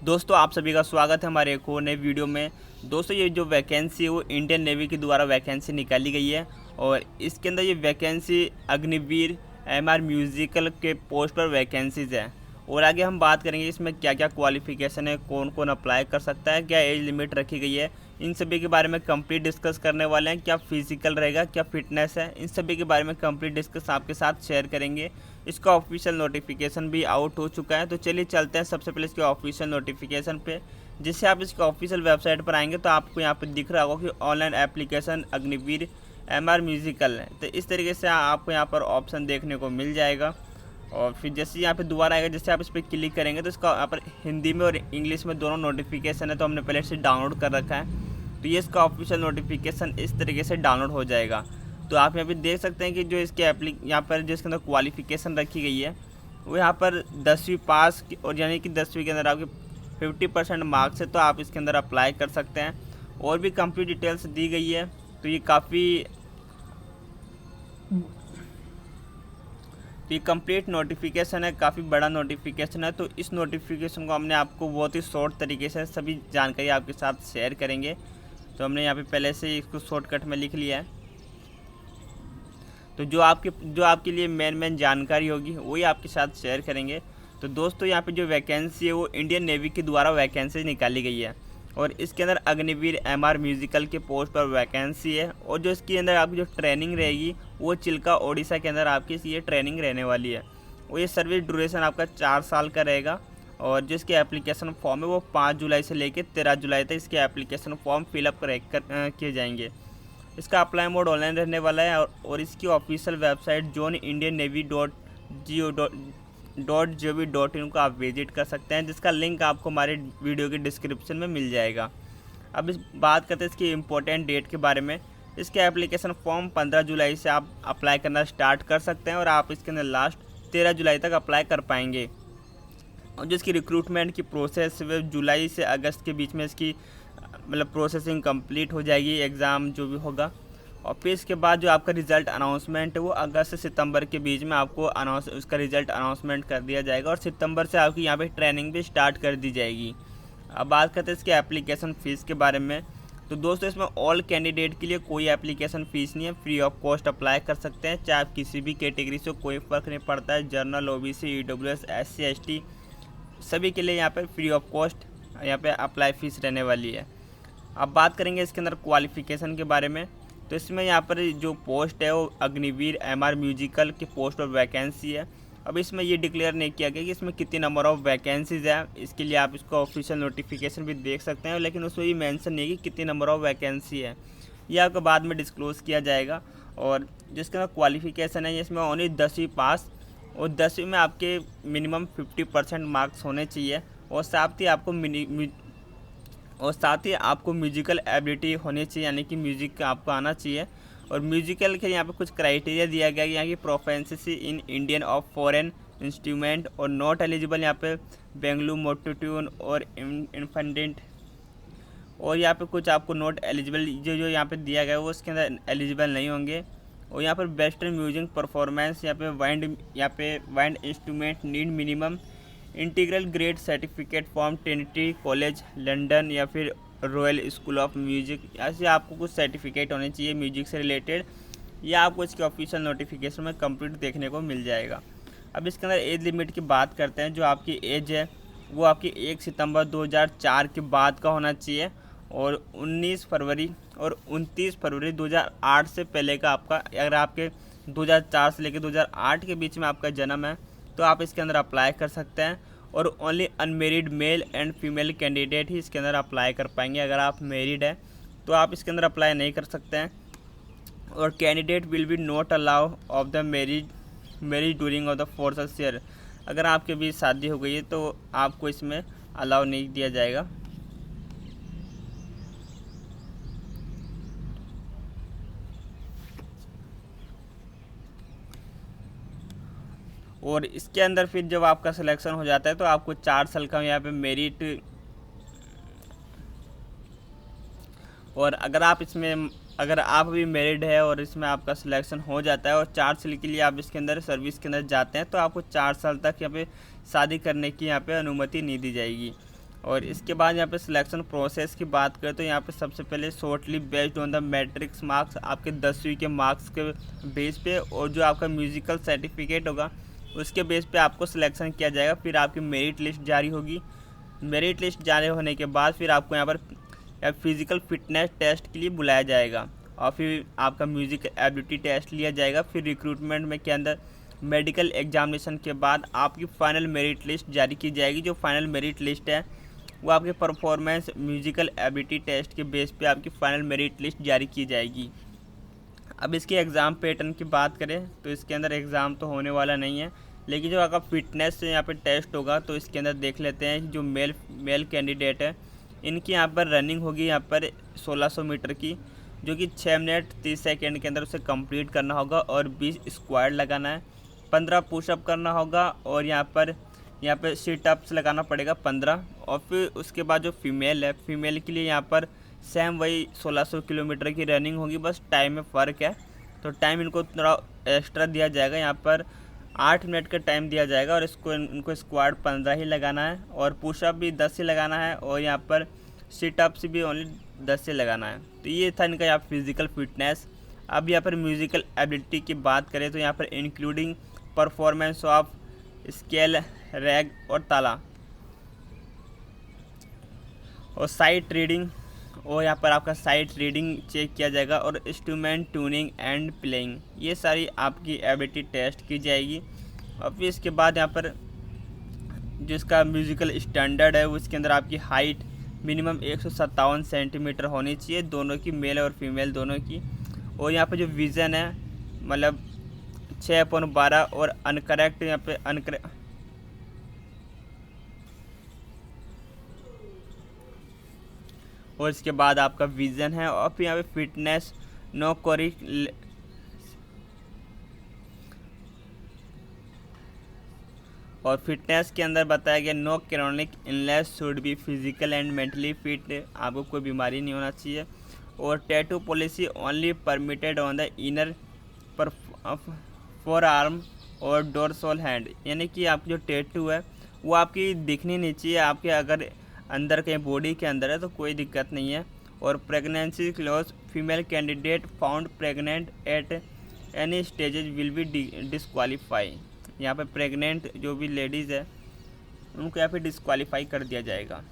दोस्तों आप सभी का स्वागत है हमारे एक और नए वीडियो में। दोस्तों ये जो वैकेंसी है वो इंडियन नेवी के द्वारा वैकेंसी निकाली गई है और इसके अंदर ये वैकेंसी अग्निवीर एमआर म्यूजिकल के पोस्ट पर वैकेंसीज़ है। और आगे हम बात करेंगे इसमें क्या क्या क्वालिफ़िकेशन है, कौन कौन अप्लाई कर सकता है, क्या एज लिमिट रखी गई है, इन सभी के बारे में कंप्लीट डिस्कस करने वाले हैं। क्या फिजिकल रहेगा, क्या फिटनेस है, इन सभी के बारे में कंप्लीट डिस्कस आपके साथ शेयर करेंगे। इसका ऑफिशियल नोटिफिकेशन भी आउट हो चुका है, तो चलिए चलते हैं सबसे पहले इसके ऑफिशियल नोटिफिकेशन पे। जिससे आप इसके ऑफिशियल वेबसाइट पर आएंगे तो आपको यहाँ पे दिख रहा होगा कि online application Agniveer MR musical है। तो इस तरीके से आपको यहाँ पर ऑप्शन देखने को मिल जाएगा और फिर जैसे यहाँ पे दोबारा आएगा, जैसे आप इस पर क्लिक करेंगे तो इसका यहाँ पर हिंदी में और इंग्लिश में दोनों नोटिफिकेशन है, तो हमने पहले से डाउनलोड कर रखा है। तो ये इसका ऑफिशियल नोटिफिकेशन इस तरीके से डाउनलोड हो जाएगा। तो आप यहाँ पे देख सकते हैं कि जो इसके यहाँ पर जिसके अंदर क्वालिफ़िकेशन रखी गई है वो यहाँ पर 10वीं पास और यानी कि 10वीं के अंदर आपके 50% मार्क्स है, तो आप इसके अंदर अप्लाई कर सकते हैं। और भी कंप्लीट डिटेल्स दी गई है। तो ये कंप्लीट नोटिफिकेशन है, काफ़ी बड़ा नोटिफिकेशन है। तो इस नोटिफिकेशन को हमने आपको बहुत ही शॉर्ट तरीके से सभी जानकारी आपके साथ शेयर करेंगे। तो हमने यहाँ पे पहले से इसको शॉर्टकट में लिख लिया है। तो जो आपके लिए मेन जानकारी होगी वही आपके साथ शेयर करेंगे। तो दोस्तों यहाँ पे जो वैकेंसी है वो इंडियन नेवी के द्वारा वैकेंसी निकाली गई है और इसके अंदर अग्निवीर एमआर म्यूजिकल के पोस्ट पर वैकेंसी है। और जो इसके अंदर आपकी जो ट्रेनिंग रहेगी वो चिल्का ओडिशा के अंदर आपकी ये ट्रेनिंग रहने वाली है। वो ये सर्विस ड्यूरेशन आपका 4 साल का रहेगा। और जो इसके एप्लीकेशन फॉर्म है वो 5 जुलाई से लेकर 13 जुलाई तक इसके एप्लीकेशन फॉर्म फिलअप किए जाएंगे। इसका अप्लाई मोड ऑनलाइन रहने वाला है और इसकी ऑफिशियल वेबसाइट joinindiannavy.gov.in को आप विजिट कर सकते हैं, जिसका लिंक आपको हमारे वीडियो के डिस्क्रिप्शन में मिल जाएगा। अब इस बात करते हैं इसकी इम्पोर्टेंट डेट के बारे में। इसके एप्लीकेशन फॉर्म 15 जुलाई से आप अप्लाई करना स्टार्ट कर सकते हैं और आप इसके अंदर लास्ट 13 जुलाई तक अप्लाई कर पाएंगे। और जो इसकी रिक्रूटमेंट की प्रोसेस वो जुलाई से अगस्त के बीच में इसकी प्रोसेसिंग कंप्लीट हो जाएगी, एग्ज़ाम जो भी होगा। और फिर इसके बाद जो आपका रिज़ल्ट अनाउंसमेंट है वो अगस्त से सितंबर के बीच में आपको उसका रिज़ल्ट अनाउंसमेंट कर दिया जाएगा और सितंबर से आपकी यहाँ पे ट्रेनिंग भी स्टार्ट कर दी जाएगी। अब बात करते हैं इसके एप्लीकेशन फ़ीस के बारे में। तो दोस्तों इसमें ऑल कैंडिडेट के लिए कोई एप्लीकेशन फ़ीस नहीं है, फ्री ऑफ कॉस्ट अप्लाई कर सकते हैं। चाहे आप किसी भी कैटेगरी से, कोई फ़र्क नहीं पड़ता है, general, OBC, EWS, SC, ST, सभी के लिए यहाँ पे फ्री ऑफ कॉस्ट यहाँ पे अप्लाई फ़ीस रहने वाली है। अब बात करेंगे इसके अंदर क्वालिफ़िकेशन के बारे में। तो इसमें यहाँ पर जो पोस्ट है वो अग्निवीर एमआर म्यूजिकल के पोस्ट पर वैकेंसी है। अब इसमें ये डिक्लेयर नहीं किया गया कि इसमें कितनी नंबर ऑफ़ वैकेंसीज़ है। इसके लिए आप इसको ऑफिशियल नोटिफिकेशन भी देख सकते हैं, लेकिन उसमें ये मेंशन नहीं है कि कितनी नंबर ऑफ़ वैकेंसी है। ये आपको बाद में डिस्क्लोज़ किया जाएगा। और जिसके अंदर क्वालिफ़िकेशन है इसमें ओनली 10वीं पास और 10वीं में आपके मिनिमम 50% मार्क्स होने चाहिए और साथ ही आपको म्यूजिकल एबिलिटी होनी चाहिए, यानी कि म्यूज़िक आपको आना चाहिए। और म्यूजिकल के यहाँ पे कुछ क्राइटेरिया दिया गया है, यहाँ की proficiency in Indian of foreign instrument और नॉट एलिजिबल यहाँ पे बेंगलुरु मोटोट्यून और इन्फेंडेंट। और यहाँ पे कुछ आपको नॉट एलिजिबल जो यहाँ पे दिया गया है वो उसके अंदर एलिजिबल नहीं होंगे। और यहाँ पर वेस्टर्न म्यूजिक परफॉर्मेंस यहाँ पे wind instrument need minimum integral grade certificate from Trinity college London या फिर रॉयल स्कूल ऑफ म्यूजिक। ऐसे आपको कुछ सर्टिफिकेट होने चाहिए म्यूजिक से रिलेटेड। या आपको इसके ऑफिशियल नोटिफिकेशन में कंप्लीट देखने को मिल जाएगा। अब इसके अंदर एज लिमिट की बात करते हैं। जो आपकी एज है वो आपकी 1 सितंबर 2004 के बाद का होना चाहिए और 19 फरवरी और 29 फरवरी 2008 से पहले का आपका, अगर आपके 2004 से लेकर 2008 के बीच में आपका जन्म है तो आप इसके अंदर अप्लाई कर सकते हैं। और only unmarried male and female candidate ही इसके अंदर अप्लाई कर पाएंगे। अगर आप मैरिड हैं तो आप इसके अंदर अप्लाई नहीं कर सकते हैं। और candidate will be not allow of the marriage during of the फोर्सल शेयर। अगर आपके बीच शादी हो गई है तो आपको इसमें अलाउ नहीं दिया जाएगा। और इसके अंदर फिर जब आपका सिलेक्शन हो जाता है तो आपको 4 साल का यहाँ पे मेरिट। और अगर आप भी मैरिड है और इसमें आपका सिलेक्शन हो जाता है और 4 साल के लिए आप इसके अंदर सर्विस के अंदर जाते हैं तो आपको 4 साल तक यहाँ पे शादी करने की यहाँ पे अनुमति नहीं दी जाएगी। और इसके बाद यहाँ पे सिलेक्शन प्रोसेस की बात करें तो यहाँ पे सबसे पहले shortly based on the matrix marks, आपके 10वीं के मार्क्स के बेस पे और जो आपका म्यूज़िकल सर्टिफिकेट होगा उसके बेस पे आपको सिलेक्शन किया जाएगा। फिर आपकी मेरिट लिस्ट जारी होगी। मेरिट लिस्ट जारी होने के बाद फिर आपको यहाँ पर फिज़िकल फिटनेस टेस्ट के लिए बुलाया जाएगा और फिर आपका म्यूज़िक एबिलिटी टेस्ट लिया जाएगा। फिर रिक्रूटमेंट में के अंदर मेडिकल एग्जामिनेशन के बाद आपकी फ़ाइनल मेरिट लिस्ट जारी की जाएगी। जो फाइनल मेरिट लिस्ट है वो आपके परफॉर्मेंस म्यूज़िकल एबिलिटी टेस्ट के बेस पे आपकी फ़ाइनल मेरिट लिस्ट जारी की जाएगी। अब इसके एग्ज़ाम पैटर्न की बात करें तो इसके अंदर एग्ज़ाम तो होने वाला नहीं है, लेकिन जो आपका फिटनेस यहाँ पे टेस्ट होगा तो इसके अंदर देख लेते हैं। जो मेल कैंडिडेट है इनकी यहाँ पर रनिंग होगी यहाँ पर 1600 मीटर की, जो कि 6 मिनट 30 सेकेंड के अंदर उसे कंप्लीट करना होगा और 20 स्क्वाड लगाना है, 15 पुशअप करना होगा और यहाँ पे सीटअप्स लगाना पड़ेगा 15। और फिर उसके बाद जो फीमेल है, फीमेल के लिए यहाँ पर सेम वही 1600 किलोमीटर की रनिंग होगी, बस टाइम में फ़र्क है। तो टाइम इनको थोड़ा एक्स्ट्रा दिया जाएगा, यहाँ पर 8 मिनट का टाइम दिया जाएगा और इनको स्क्वाड 15 ही लगाना है और पुशअप भी 10 ही लगाना है और यहाँ पर सीटअप्स भी ओनली 10 से लगाना है। तो ये था इनका यहाँ फिज़िकल फिटनेस। अब यहाँ पर म्यूज़िकल एबिलिटी की बात करें तो यहाँ पर including performance of scale, rag और ताला और साइट रीडिंग, और यहाँ पर आपका साइट रीडिंग चेक किया जाएगा और इंस्ट्रूमेंट ट्यूनिंग एंड प्लेइंग, ये सारी आपकी एबिलिटी टेस्ट की जाएगी। और फिर इसके बाद यहाँ पर जिसका म्यूज़िकल स्टैंडर्ड है उसके अंदर आपकी हाइट मिनिमम 157 सेंटीमीटर होनी चाहिए, दोनों की, मेल और फीमेल दोनों की। और यहाँ पर जो विज़न है मतलब 6/12 और अनकरेक्ट यहाँ पे और इसके बाद आपका विज़न है और फिर यहाँ पे फिटनेस नो कोरी और फिटनेस के अंदर बताया गया no chronic illness should be physical and mentally fit, आपको कोई बीमारी नहीं होना चाहिए। और tattoo policy only permitted on the inner forearm और डोरसल हैंड, यानी कि आपकी जो टैटू है वो आपकी दिखनी नहीं चाहिए, आपके अगर अंदर कहीं बॉडी के अंदर है तो कोई दिक्कत नहीं है। और pregnancy clause, female candidate found pregnant at any stages will be disqualify, यहाँ पे प्रेग्नेंट जो भी लेडीज़ है उनको यहाँ पे डिस्क्वालीफाई कर दिया जाएगा।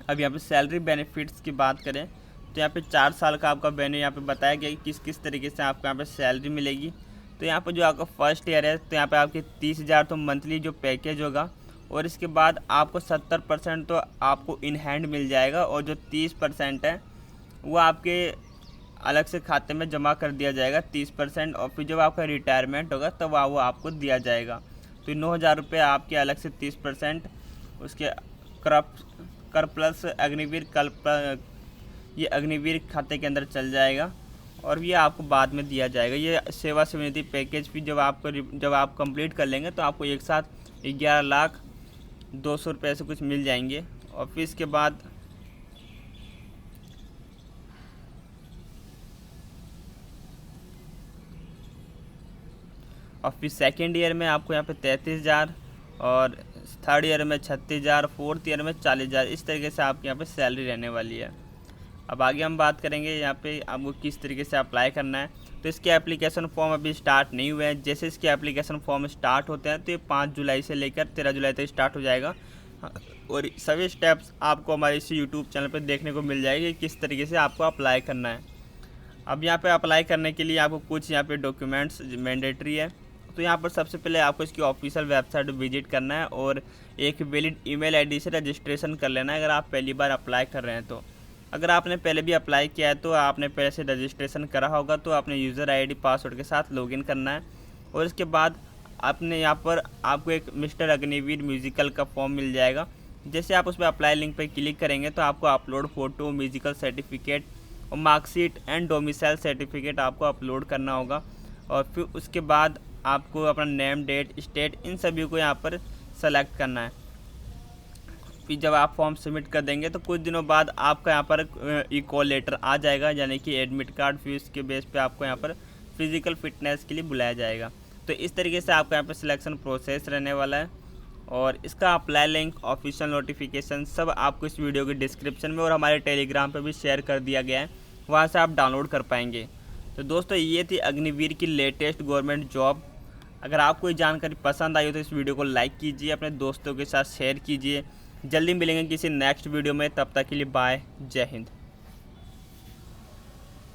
अब यहाँ पे सैलरी बेनिफिट्स की बात करें तो यहाँ पे 4 साल का आपका बेनिफिट यहाँ पे बताया गया कि किस तरीके से आपको यहाँ पे सैलरी मिलेगी। तो यहाँ पे जो आपका फर्स्ट ईयर है तो यहाँ पे आपके 30,000 तो मंथली जो पैकेज होगा और इसके बाद आपको 70% तो आपको इन हैंड मिल जाएगा और जो 30% है वो आपके अलग से खाते में जमा कर दिया जाएगा 30%। और फिर जब आपका रिटायरमेंट होगा तब वो आपको दिया जाएगा। तो 9,000 रुपये आपके अलग से 30%, उसके कर प्लस अग्निवीर ये अग्निवीर खाते के अंदर चल जाएगा और ये आपको बाद में दिया जाएगा। ये सेवा समिति पैकेज भी जब आप कंप्लीट कर लेंगे तो आपको एक साथ 11,02,000 रुपये से कुछ मिल जाएंगे। और फिर इसके बाद और फिर सेकेंड ईयर में आपको यहाँ पे 33,000 और थर्ड ईयर में 36,000, फोर्थ ईयर में 40,000, इस तरीके से आपके यहाँ पे सैलरी रहने वाली है। अब आगे हम बात करेंगे यहाँ पे आपको किस तरीके से अप्लाई करना है। तो इसके एप्लीकेशन फॉर्म अभी स्टार्ट नहीं हुए हैं, जैसे इसके एप्लीकेशन फॉर्म स्टार्ट होते हैं तो ये 5 जुलाई से लेकर 13 जुलाई तक स्टार्ट हो जाएगा और सभी स्टेप्स आपको हमारे इस यूट्यूब चैनल पर देखने को मिल जाएगी किस तरीके से आपको अप्लाई करना है। अब यहाँ पे अप्लाई करने के लिए आपको कुछ यहाँ पे डॉक्यूमेंट्स मैंडेटरी है। तो यहाँ पर सबसे पहले आपको इसकी ऑफिशियल वेबसाइट विजिट करना है और एक वैलिड ईमेल आईडी से रजिस्ट्रेशन कर लेना है अगर आप पहली बार अप्लाई कर रहे हैं। तो अगर आपने पहले भी अप्लाई किया है तो आपने पहले से रजिस्ट्रेशन करा होगा तो आपने यूज़र आईडी पासवर्ड के साथ लॉगिन करना है और इसके बाद आपने यहाँ पर आपको एक मिस्टर अग्निवीर म्यूज़िकल का फॉर्म मिल जाएगा। जैसे आप उस पर अप्लाई लिंक पर क्लिक करेंगे तो आपको अपलोड फ़ोटो, म्यूज़िकल सर्टिफिकेट और मार्कशीट एंड डोमिसाइल सर्टिफिकेट आपको अपलोड करना होगा। और फिर उसके बाद आपको अपना नेम, डेट, स्टेट, इन सभी को यहाँ पर सेलेक्ट करना है। फिर जब आप फॉर्म सबमिट कर देंगे तो कुछ दिनों बाद आपका यहाँ पर ई-कॉल लेटर आ जाएगा, यानी कि एडमिट कार्ड। फिर उसके बेस पे आपको यहाँ पर फिज़िकल फिटनेस के लिए बुलाया जाएगा। तो इस तरीके से आपका यहाँ पर सिलेक्शन प्रोसेस रहने वाला है। और इसका अप्लाई लिंक, ऑफिशियल नोटिफिकेशन सब आपको इस वीडियो के डिस्क्रिप्शन में और हमारे टेलीग्राम पे भी शेयर कर दिया गया है, वहाँ से आप डाउनलोड कर पाएंगे। तो दोस्तों ये थी अग्निवीर की लेटेस्ट गवर्नमेंट जॉब। अगर आपको ये जानकारी पसंद आई हो तो इस वीडियो को लाइक कीजिए, अपने दोस्तों के साथ शेयर कीजिए। जल्दी मिलेंगे किसी नेक्स्ट वीडियो में, तब तक के लिए बाय, जय हिंद।